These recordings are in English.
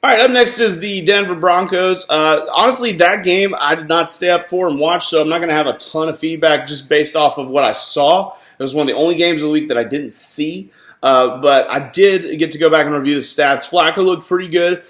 All right, up next is the Denver Broncos. Honestly, that game I did not stay up for and watch, so I'm not going to have a ton of feedback just based off of what I saw. It was one of the only games of the week that I didn't see. But I did get to go back and review the stats. Flacco looked pretty good.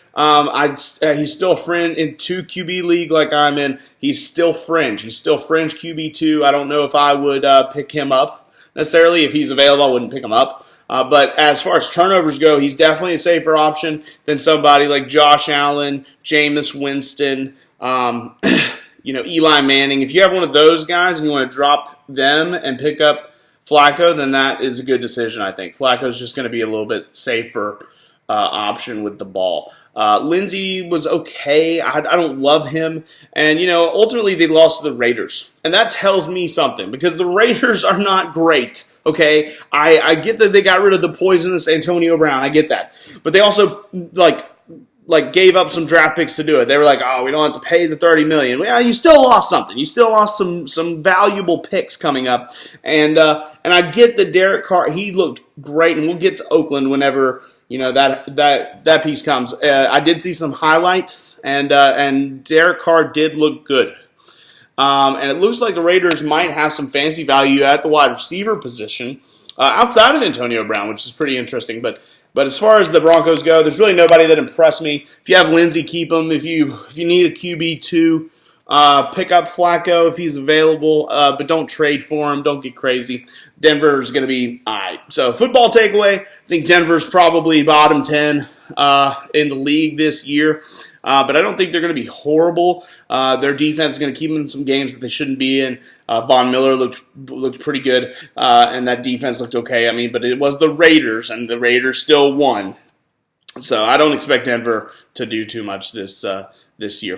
He's still a fringe in 2 QB league like I'm in. He's still fringe. He's still fringe QB2. I don't know if I would pick him up necessarily. If he's available, I wouldn't pick him up. But as far as turnovers go, he's definitely a safer option than somebody like Josh Allen, Jameis Winston, Eli Manning. If you have one of those guys and you want to drop them and pick up Flacco, then that is a good decision, I think. Flacco's just going to be a little bit safer option with the ball. Lindsey was okay. I don't love him. And, ultimately they lost to the Raiders. And that tells me something because the Raiders are not great. Okay, I get that they got rid of the poisonous Antonio Brown. I get that. But they also, gave up some draft picks to do it. They were like, oh, we don't have to pay the $30 million. Well, you still lost something. You still lost some valuable picks coming up. And I get that Derek Carr, he looked great, and we'll get to Oakland whenever, that piece comes. I did see some highlights, and Derek Carr did look good. And it looks like the Raiders might have some fancy value at the wide receiver position outside of Antonio Brown, which is pretty interesting. But as far as the Broncos go, there's really nobody that impressed me. If you have Lindsey, keep him. If you need a QB2, pick up Flacco if he's available, but don't trade for him. Don't get crazy. Denver's going to be all right. So football takeaway, I think Denver's probably bottom 10 in the league this year. But I don't think they're going to be horrible. Their defense is going to keep them in some games that they shouldn't be in. Von Miller looked pretty good, and that defense looked okay. But it was the Raiders, and the Raiders still won. So I don't expect Denver to do too much this year.